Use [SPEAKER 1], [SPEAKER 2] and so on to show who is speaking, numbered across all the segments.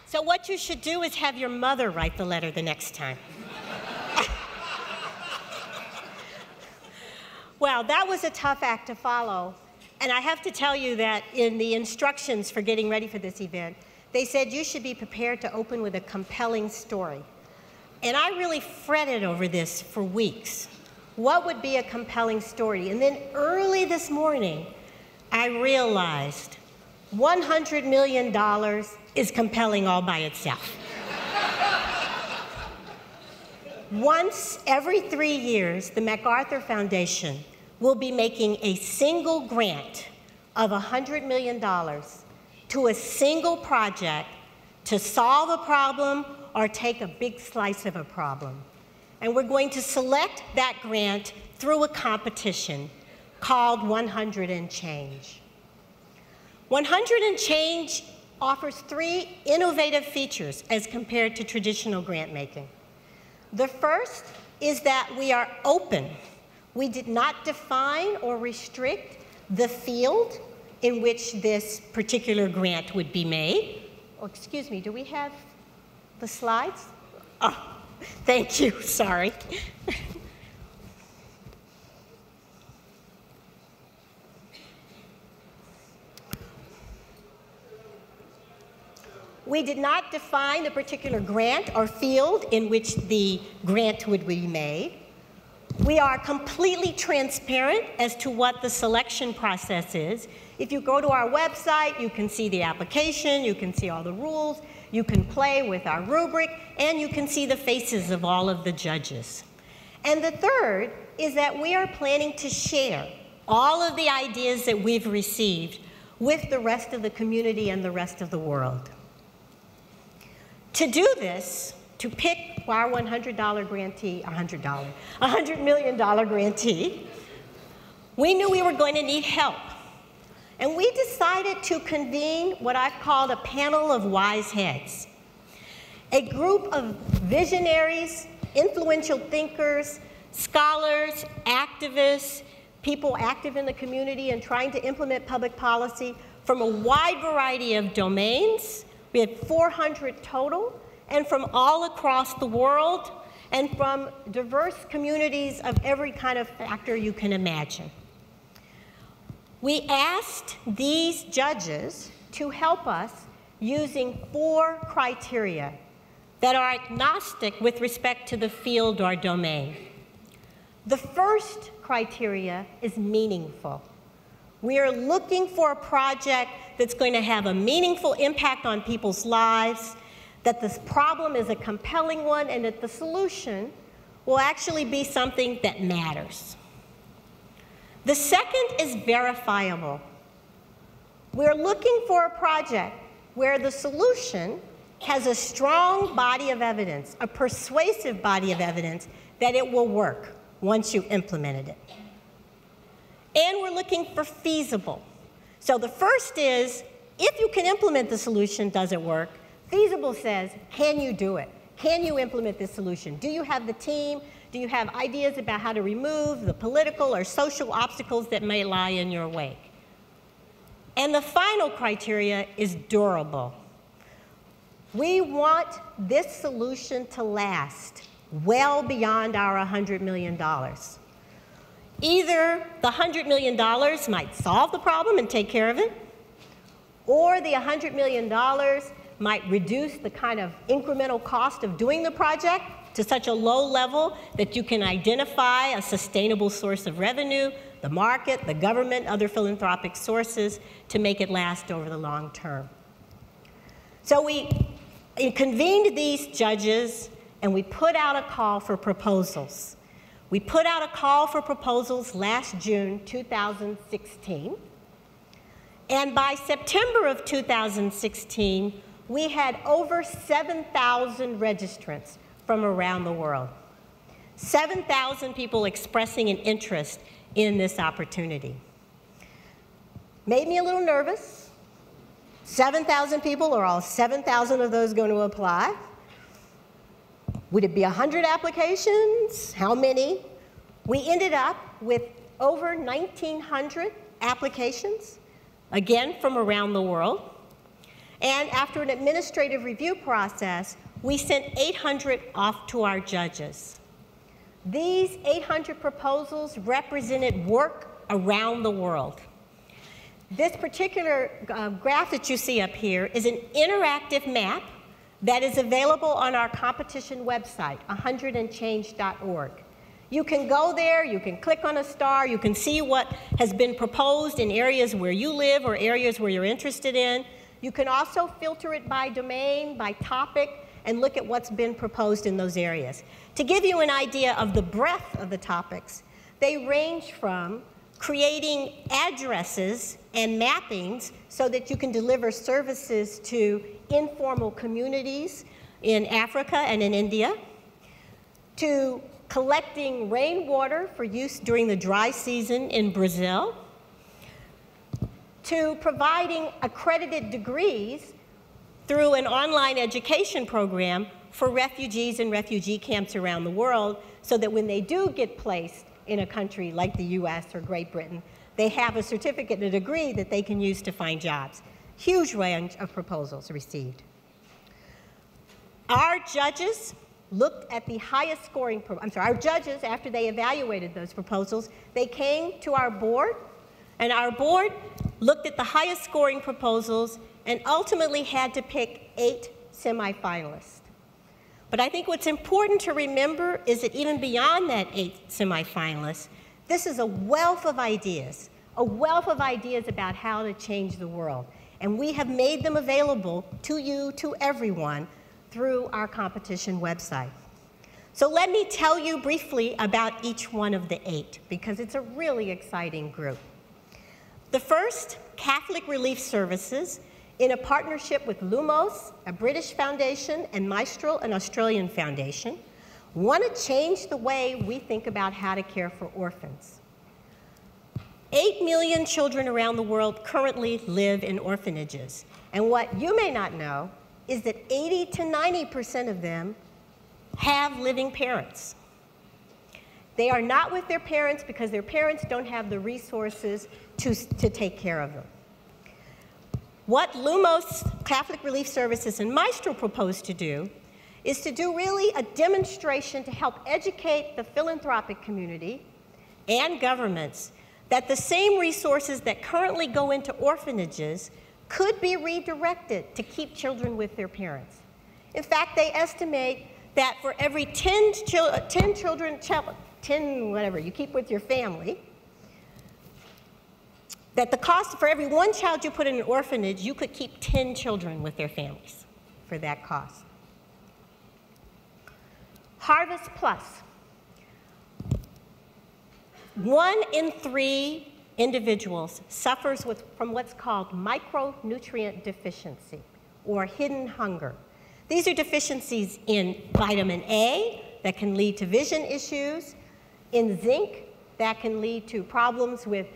[SPEAKER 1] So what you should do is have your mother write the letter the next time. Well, that was a tough act to follow. And I have to tell you that in the instructions for getting ready for this event, they said you should be prepared to open with a compelling story. And I really fretted over this for weeks. What would be a compelling story? And then early this morning, I realized $100 million is compelling all by itself. Once every 3 years, the MacArthur Foundation will be making a single grant of $100 million to a single project to solve a problem or take a big slice of a problem. And we're going to select that grant through a competition called 100 and Change. 100 and Change offers 3 innovative features as compared to traditional grant making. The first is that we are open. We did not define or restrict the field in which this particular grant would be made. Oh, excuse me, do we have the slides? Oh, thank you, sorry. We did not define the particular grant or field in which the grant would be made. We are completely transparent as to what the selection process is. If you go to our website, you can see the application, you can see all the rules, you can play with our rubric, and you can see the faces of all of the judges. And the third is that we are planning to share all of the ideas that we've received with the rest of the community and the rest of the world. To do this, to pick our $100 grantee, $100 million grantee, we knew we were going to need help. And we decided to convene what I've called a panel of wise heads. A group of visionaries, influential thinkers, scholars, activists, people active in the community and trying to implement public policy from a wide variety of domains. We had 400 total, and from all across the world, and from diverse communities of every kind of factor you can imagine. We asked these judges to help us using 4 criteria that are agnostic with respect to the field or domain. The first criteria is meaningful. We are looking for a project that's going to have a meaningful impact on people's lives, that this problem is a compelling one, and that the solution will actually be something that matters. The second is verifiable. We're looking for a project where the solution has a strong body of evidence, a persuasive body of evidence that it will work once you implemented it. And we're looking for feasible. So the first is, if you can implement the solution, does it work? Feasible says, can you do it? Can you implement this solution? Do you have the team? Do you have ideas about how to remove the political or social obstacles that may lie in your wake? And the final criteria is durable. We want this solution to last well beyond our $100 million. Either the $100 million might solve the problem and take care of it, or the $100 million might reduce the kind of incremental cost of doing the project to such a low level that you can identify a sustainable source of revenue, the market, the government, other philanthropic sources to make it last over the long term. So we convened these judges and we put out a call for proposals. We put out a call for proposals last June 2016. And by September of 2016, we had over 7,000 registrants from around the world. 7,000 people expressing an interest in this opportunity. Made me a little nervous. 7,000 people, are all 7,000 of those going to apply? Would it be 100 applications? How many? We ended up with over 1,900 applications, again from around the world. And after an administrative review process, we sent 800 off to our judges. These 800 proposals represented work around the world. This particular graph that you see up here is an interactive map that is available on our competition website, 100andchange.org. You can go there, you can click on a star, you can see what has been proposed in areas where you live or areas where you're interested in. You can also filter it by domain, by topic, and look at what's been proposed in those areas. To give you an idea of the breadth of the topics, they range from creating addresses and mappings so that you can deliver services to informal communities in Africa and in India, to collecting rainwater for use during the dry season in Brazil, to providing accredited degrees through an online education program for refugees in refugee camps around the world so that when they do get placed in a country like the US or Great Britain, they have a certificate, a degree that they can use to find jobs. Huge range of proposals received. Our judges looked at the highest scoring, our judges, after they evaluated those proposals, they came to our board, and our board looked at the highest scoring proposals and ultimately had to pick 8 semifinalists. But I think what's important to remember is that even beyond that 8 semifinalists, this is a wealth of ideas about how to change the world. And we have made them available to you, to everyone, through our competition website. So let me tell you briefly about each one of the 8, because it's a really exciting group. The first, Catholic Relief Services, in a partnership with Lumos, a British foundation, and Mistral, an Australian foundation, want to change the way we think about how to care for orphans. 8 million children around the world currently live in orphanages. And what you may not know is that 80 to 90% of them have living parents. They are not with their parents because their parents don't have the resources to take care of them. What Lumos, Catholic Relief Services, and Mistral propose to do is to do really a demonstration to help educate the philanthropic community and governments that the same resources that currently go into orphanages could be redirected to keep children with their parents. In fact, they estimate that for every 10 whatever you keep with your family, that the cost for every 1 child you put in an orphanage, you could keep 10 children with their families for that cost. Harvest Plus. 1 in 3 individuals suffers from what's called micronutrient deficiency, or hidden hunger. These are deficiencies in vitamin A that can lead to vision issues, in zinc that can lead to problems with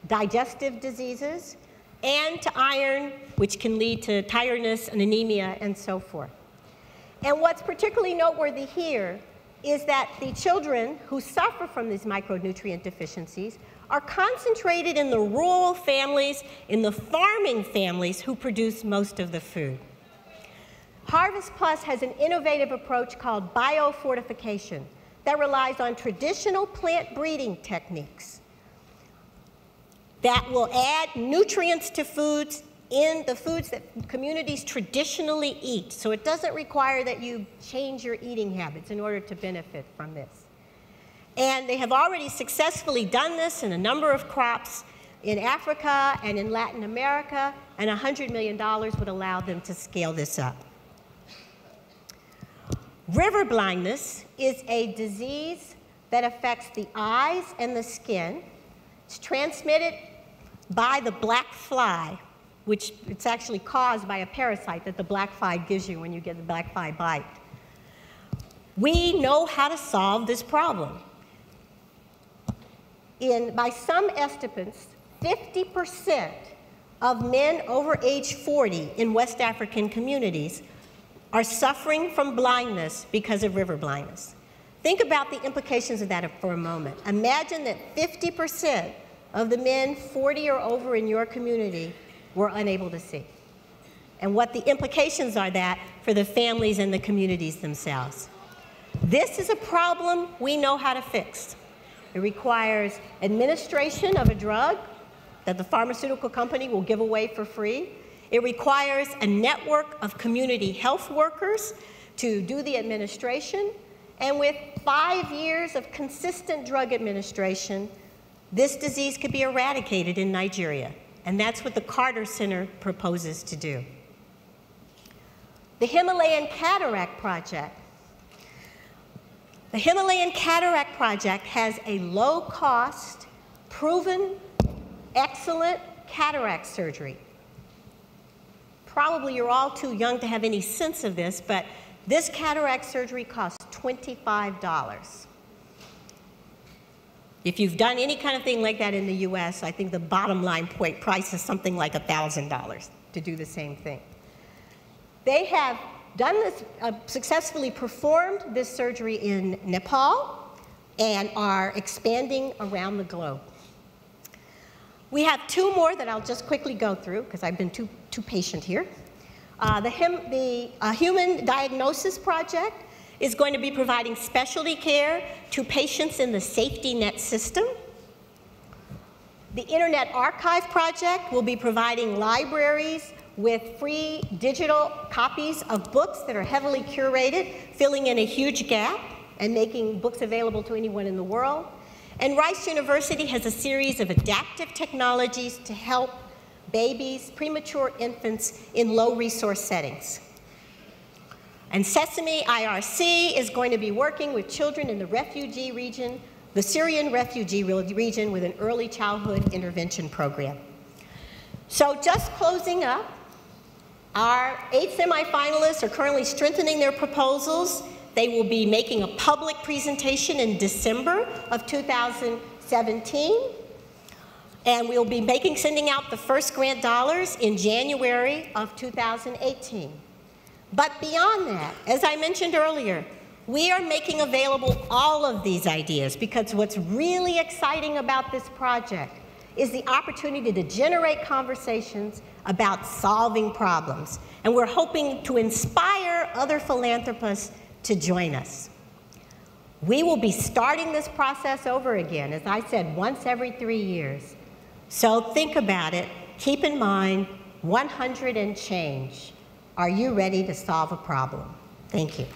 [SPEAKER 1] digestive diseases, and to iron, which can lead to tiredness and anemia and so forth. And what's particularly noteworthy here is that the children who suffer from these micronutrient deficiencies are concentrated in the rural families, in the farming families who produce most of the food. Harvest Plus has an innovative approach called biofortification that relies on traditional plant breeding techniques that will add nutrients to foods in the foods that communities traditionally eat. So it doesn't require that you change your eating habits in order to benefit from this. And they have already successfully done this in a number of crops in Africa and in Latin America, and $100 million would allow them to scale this up. River blindness is a disease that affects the eyes and the skin. It's transmitted by the black fly, which it's actually caused by a parasite that the black fly gives you when you get the black fly bite. We know how to solve this problem. By some estimates, 50% of men over age 40 in West African communities are suffering from blindness because of river blindness. Think about the implications of that for a moment. Imagine that 50% of the men 40 or over in your community were unable to see. and what the implications are that for the families and the communities themselves. This is a problem we know how to fix. It requires administration of a drug that the pharmaceutical company will give away for free. It requires a network of community health workers to do the administration. And with 5 years of consistent drug administration, this disease could be eradicated in Nigeria. And that's what the Carter Center proposes to do. The Himalayan Cataract Project. The Himalayan Cataract Project has a low-cost, proven, excellent cataract surgery. Probably you're all too young to have any sense of this, but this cataract surgery costs $25. If you've done any kind of thing like that in the US, I think the bottom line price is something like $1,000 to do the same thing. They have done this, successfully performed this surgery in Nepal and are expanding around the globe. We have 2 more that I'll just quickly go through because I've been too patient here. The Human Diagnosis Project is going to be providing specialty care to patients in the safety net system. The Internet Archive Project will be providing libraries with free digital copies of books that are heavily curated, filling in a huge gap and making books available to anyone in the world. And Rice University has a series of adaptive technologies to help babies, premature infants in low-resource settings. And Sesame IRC is going to be working with children in the refugee region, the Syrian refugee region, with an early childhood intervention program. So just closing up, our 8 semifinalists are currently strengthening their proposals. They will be making a public presentation in December of 2017. And we'll be sending out the first grant dollars in January of 2018. But beyond that, as I mentioned earlier, we are making available all of these ideas because what's really exciting about this project is the opportunity to generate conversations about solving problems. And we're hoping to inspire other philanthropists to join us. We will be starting this process over again, as I said, once every 3 years. So think about it. Keep in mind, 100 and change. Are you ready to solve a problem? Thank you.